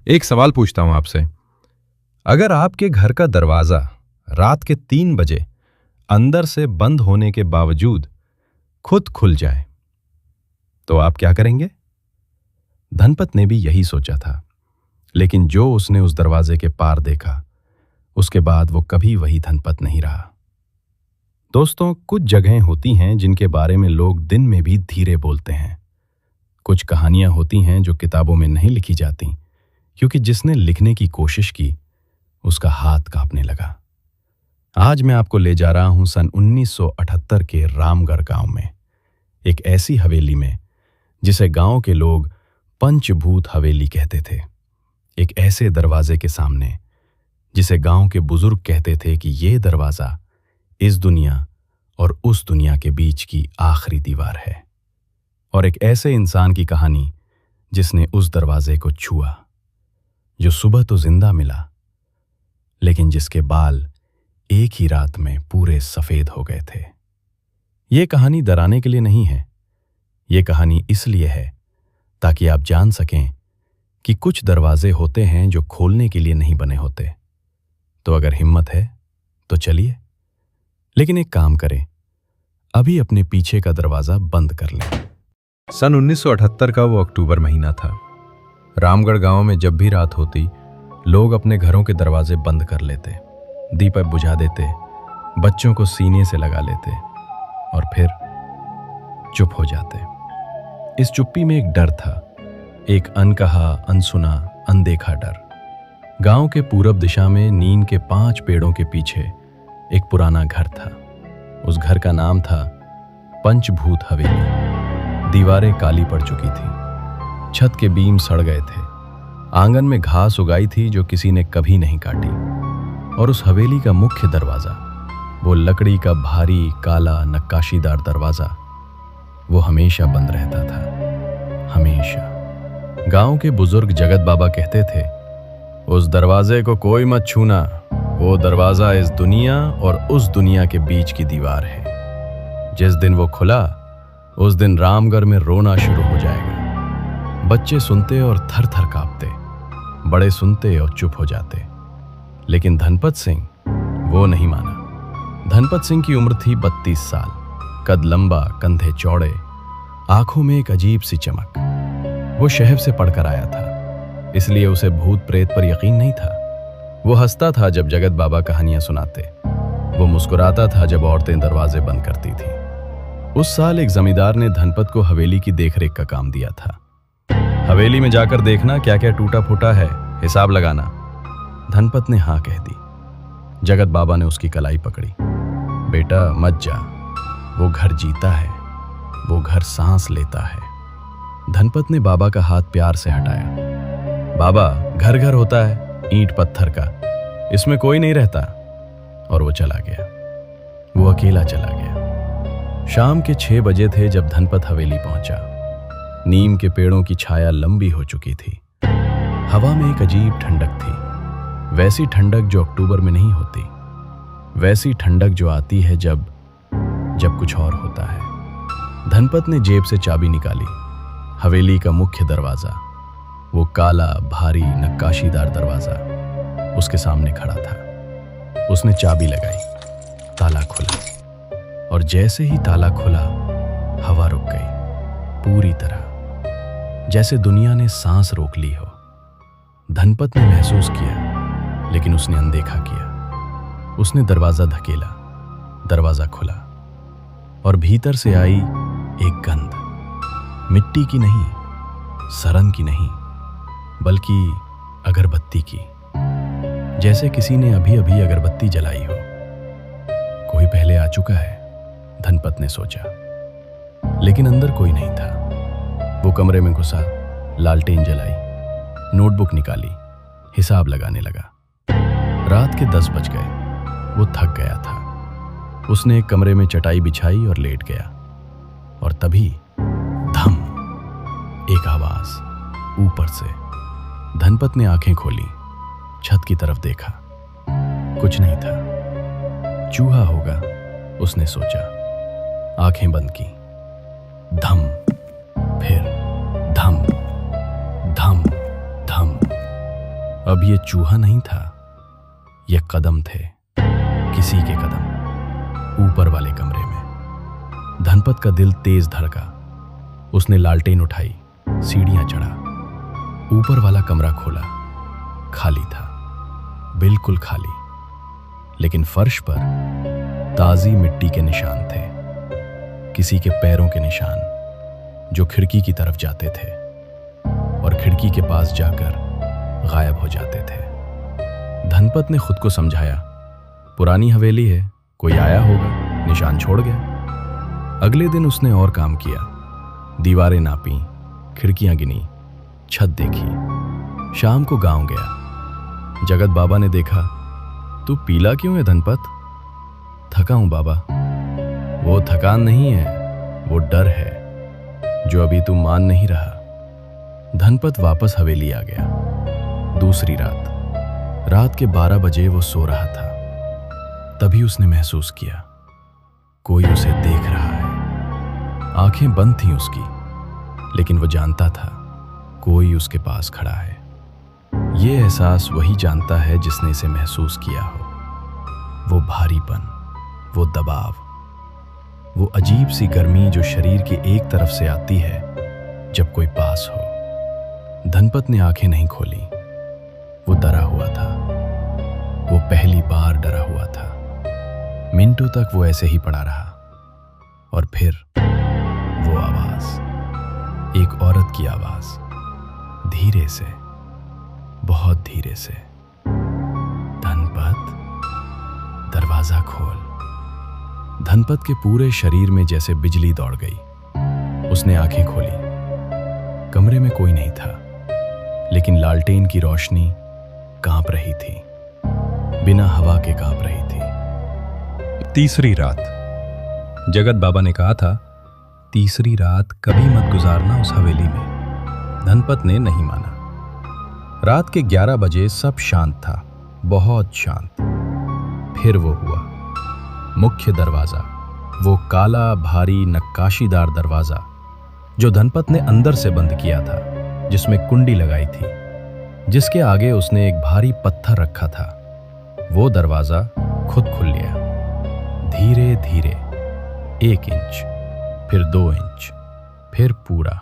एक सवाल पूछता हूं आपसे। अगर आपके घर का दरवाजा रात के 3 बजे अंदर से बंद होने के बावजूद खुद खुल जाए तो आप क्या करेंगे? धनपत ने भी यही सोचा था, लेकिन जो उसने उस दरवाजे के पार देखा, उसके बाद वो कभी वही धनपत नहीं रहा। दोस्तों, कुछ जगहें होती हैं जिनके बारे में लोग दिन में भी धीरे बोलते हैं। कुछ कहानियां होती हैं जो किताबों में नहीं लिखी जाती, क्योंकि जिसने लिखने की कोशिश की उसका हाथ कांपने लगा। आज मैं आपको ले जा रहा हूं सन 1978 के रामगढ़ गांव में, एक ऐसी हवेली में जिसे गांव के लोग पंचभूत हवेली कहते थे। एक ऐसे दरवाजे के सामने जिसे गांव के बुजुर्ग कहते थे कि ये दरवाजा इस दुनिया और उस दुनिया के बीच की आखिरी दीवार है। और एक ऐसे इंसान की कहानी जिसने उस दरवाजे को छुआ, जो सुबह तो जिंदा मिला, लेकिन जिसके बाल एक ही रात में पूरे सफेद हो गए थे। ये कहानी डराने के लिए नहीं है, ये कहानी इसलिए है ताकि आप जान सकें कि कुछ दरवाजे होते हैं जो खोलने के लिए नहीं बने होते। तो अगर हिम्मत है तो चलिए, लेकिन एक काम करें, अभी अपने पीछे का दरवाजा बंद कर लें। सन 1978 का वो अक्टूबर महीना था। रामगढ़ गांव में जब भी रात होती, लोग अपने घरों के दरवाजे बंद कर लेते, दीपक बुझा देते, बच्चों को सीने से लगा लेते और फिर चुप हो जाते। इस चुप्पी में एक डर था, एक अनकहा, अनसुना, अनदेखा डर। गांव के पूरब दिशा में नीम के 5 पेड़ों के पीछे एक पुराना घर था। उस घर का नाम था पंचभूत हवेली। दीवारें काली पड़ चुकी थी, छत के बीम सड़ गए थे, आंगन में घास उगाई थी जो किसी ने कभी नहीं काटी, और उस हवेली का मुख्य दरवाजा, वो लकड़ी का भारी काला नक्काशीदार दरवाजा, वो हमेशा बंद रहता था, हमेशा। गांव के बुजुर्ग जगत बाबा कहते थे, उस दरवाजे को कोई मत छूना, वो दरवाजा इस दुनिया और उस दुनिया के बीच की दीवार है। जिस दिन वो खुला, उस दिन रामगढ़ में रोना शुरू हो जाएगा। बच्चे सुनते और थर थर कांपते, बड़े सुनते और चुप हो जाते। लेकिन धनपत सिंह वो नहीं माना। धनपत सिंह की उम्र थी 32 साल, कद लंबा, कंधे चौड़े, आंखों में एक अजीब सी चमक। वो शहर से पढ़कर आया था, इसलिए उसे भूत प्रेत पर यकीन नहीं था। वो हंसता था जब जगत बाबा कहानियां सुनाते, वो मुस्कुराता था जब औरतें दरवाजे बंद करती थीं। उस साल एक जमींदार ने धनपत को हवेली की देखरेख का काम दिया था। हवेली में जाकर देखना क्या क्या टूटा फूटा है, हिसाब लगाना। धनपत ने हाँ कह दी। जगत बाबा ने उसकी कलाई पकड़ी। बेटा मत जा, वो घर जीता है, वो घर सांस लेता है। धनपत ने बाबा का हाथ प्यार से हटाया। बाबा, घर घर होता है, ईंट पत्थर का, इसमें कोई नहीं रहता। और वो चला गया। वो अकेला चला गया। शाम के 6 बजे थे जब धनपत हवेली पहुंचा। नीम के पेड़ों की छाया लंबी हो चुकी थी। हवा में एक अजीब ठंडक थी, वैसी ठंडक जो अक्टूबर में नहीं होती, वैसी ठंडक जो आती है जब कुछ और होता है। धनपत ने जेब से चाबी निकाली। हवेली का मुख्य दरवाजा, वो काला भारी नक्काशीदार दरवाजा उसके सामने खड़ा था। उसने चाबी लगाई, ताला खुला, और जैसे ही ताला खुला, हवा रुक गई, पूरी तरह, जैसे दुनिया ने सांस रोक ली हो। धनपत ने महसूस किया, लेकिन उसने अनदेखा किया। उसने दरवाजा धकेला, दरवाजा खुला, और भीतर से आई एक गंध, मिट्टी की नहीं, सरन की नहीं, बल्कि अगरबत्ती की, जैसे किसी ने अभी अभी अगरबत्ती जलाई हो। कोई पहले आ चुका है, धनपत ने सोचा, लेकिन अंदर कोई नहीं था। वो कमरे में घुसा, लालटेन जलाई, नोटबुक निकाली, हिसाब लगाने लगा। रात के 10 बज गए। वो थक गया था। उसने एक कमरे में चटाई बिछाई और लेट गया। और तभी धम, एक आवाज ऊपर से। धनपत ने आंखें खोली, छत की तरफ देखा। कुछ नहीं था। चूहा होगा, उसने सोचा। आंखें बंद की। धम, फिर धम, धम, धम। अब ये चूहा नहीं था, ये कदम थे, किसी के कदम, ऊपर वाले कमरे में। धनपत का दिल तेज धड़का। उसने लालटेन उठाई, सीढ़ियां चढ़ा, ऊपर वाला कमरा खोला। खाली था, बिल्कुल खाली, लेकिन फर्श पर ताजी मिट्टी के निशान थे, किसी के पैरों के निशान जो खिड़की की तरफ जाते थे और खिड़की के पास जाकर गायब हो जाते थे। धनपत ने खुद को समझाया, पुरानी हवेली है, कोई आया होगा, निशान छोड़ गया। अगले दिन उसने और काम किया, दीवारें नापी, खिड़कियां गिनी, छत देखी। शाम को गांव गया। जगत बाबा ने देखा, तू पीला क्यों है धनपत? थका हूं बाबा। वो थकान नहीं है, वो डर है जो अभी तू मान नहीं रहा। धनपत वापस हवेली आ गया। दूसरी रात के 12 बजे वो सो रहा था। तभी उसने महसूस किया कोई उसे देख रहा है। आंखें बंद थीं उसकी, लेकिन वो जानता था कोई उसके पास खड़ा है। ये एहसास वही जानता है जिसने इसे महसूस किया हो। वो भारीपन, वो दबाव, वो अजीब सी गर्मी जो शरीर के एक तरफ से आती है जब कोई पास हो। धनपत ने आंखें नहीं खोली। वो डरा हुआ था, वो पहली बार डरा हुआ था। मिनटों तक वो ऐसे ही पड़ा रहा, और फिर वो आवाज, एक औरत की आवाज, धीरे से, बहुत धीरे से, धनपत, दरवाजा खोल। धनपत के पूरे शरीर में जैसे बिजली दौड़ गई। उसने आंखें खोली। कमरे में कोई नहीं था, लेकिन लालटेन की रोशनी कांप रही थी, बिना हवा के कांप रही थी। तीसरी रात। जगत बाबा ने कहा था, तीसरी रात कभी मत गुजारना उस हवेली में। धनपत ने नहीं माना। रात के 11 बजे सब शांत था, बहुत शांत। फिर वो हुआ, मुख्य दरवाजा, वो काला भारी नक्काशीदार दरवाजा जो धनपत ने अंदर से बंद किया था, जिसमें कुंडी लगाई थी, जिसके आगे उसने एक भारी पत्थर रखा था। वो दरवाजा खुद खुल गया, धीरे धीरे, 1 इंच, फिर 2 इंच, फिर पूरा,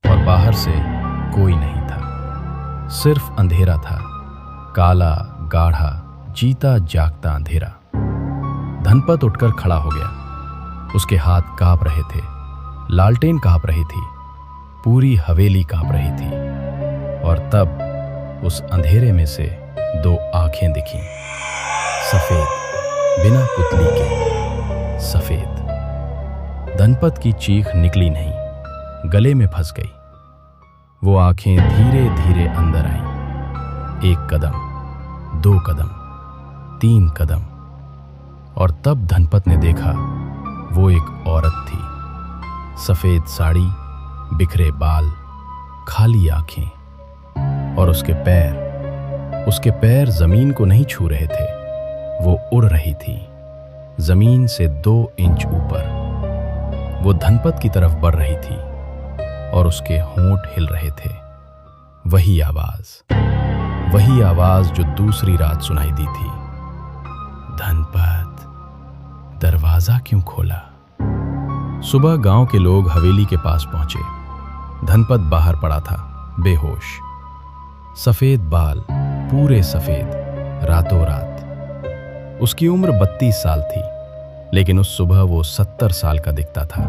और बाहर से कोई नहीं था, सिर्फ अंधेरा था, काला, गाढ़ा, जीता जागता अंधेरा। धनपत उठकर खड़ा हो गया। उसके हाथ कांप रहे थे, लालटेन कांप रही थी, पूरी हवेली कांप रही थी। और तब उस अंधेरे में से 2 आंखें दिखीं, सफेद, बिना पुतली के, सफेद। धनपत की चीख निकली नहीं, गले में फंस गई। वो आंखें धीरे धीरे अंदर आईं। 1 कदम, 2 कदम, 3 कदम, और तब धनपत ने देखा वो एक औरत थी। सफेद साड़ी, बिखरे बाल, खाली आंखें, और उसके पैर जमीन को नहीं छू रहे थे, वो उड़ रही थी, जमीन से 2 इंच ऊपर। वो धनपत की तरफ बढ़ रही थी और उसके होंठ हिल रहे थे। वही आवाज जो दूसरी रात सुनाई दी थी, धनपत, दरवाजा क्यों खोला? सुबह गांव के लोग हवेली के पास पहुंचे। धनपत बाहर पड़ा था, बेहोश, सफेद बाल, पूरे सफेद, रातों रात। उसकी उम्र 32 साल थी, लेकिन उस सुबह वो 70 साल का दिखता था।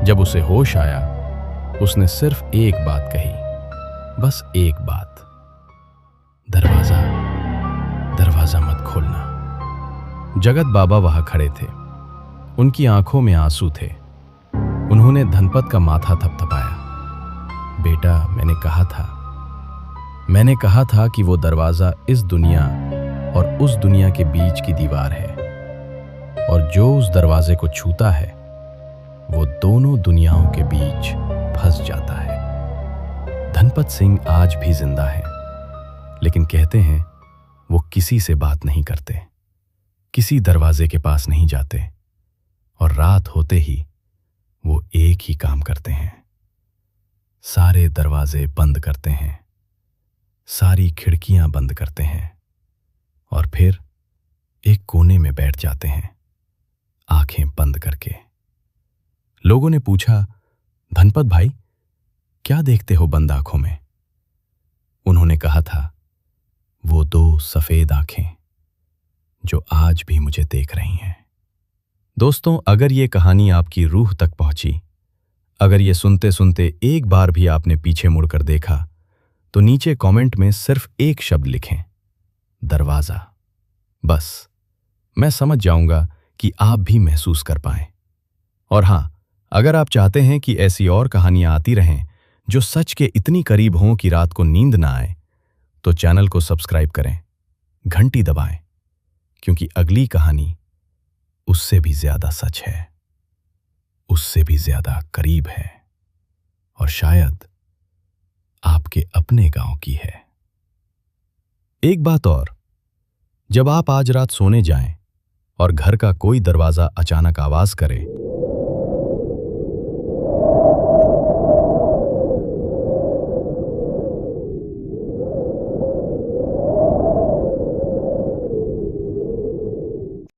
जब उसे होश आया, उसने सिर्फ एक बात कही, बस एक बात, दरवाजा मत खोलना। जगत बाबा वहां खड़े थे, उनकी आंखों में आंसू थे। उन्होंने धनपत का माथा थपथपाया। बेटा, मैंने कहा था कि वो दरवाजा इस दुनिया और उस दुनिया के बीच की दीवार है, और जो उस दरवाजे को छूता है वो दोनों दुनियाओं के बीच फंस जाता है। धनपत सिंह आज भी जिंदा है, लेकिन कहते हैं वो किसी से बात नहीं करते, किसी दरवाजे के पास नहीं जाते, और रात होते ही वो एक ही काम करते हैं, सारे दरवाजे बंद करते हैं, सारी खिड़कियां बंद करते हैं और फिर एक कोने में बैठ जाते हैं, आंखें बंद करके। लोगों ने पूछा, धनपत भाई, क्या देखते हो बंद आंखों में? उन्होंने कहा था, वो दो सफेद आंखें जो आज भी मुझे देख रही हैं। दोस्तों, अगर ये कहानी आपकी रूह तक पहुंची, अगर ये सुनते सुनते एक बार भी आपने पीछे मुड़कर देखा, तो नीचे कमेंट में सिर्फ एक शब्द लिखें, दरवाजा। बस मैं समझ जाऊंगा कि आप भी महसूस कर पाएं। और हां, अगर आप चाहते हैं कि ऐसी और कहानियां आती रहें जो सच के इतनी करीब हों कि रात को नींद ना आए, तो चैनल को सब्सक्राइब करें, घंटी दबाएं, क्योंकि अगली कहानी उससे भी ज्यादा सच है, उससे भी ज्यादा करीब है और शायद आपके अपने गांव की है। एक बात और, जब आप आज रात सोने जाएं और घर का कोई दरवाजा अचानक आवाज करे,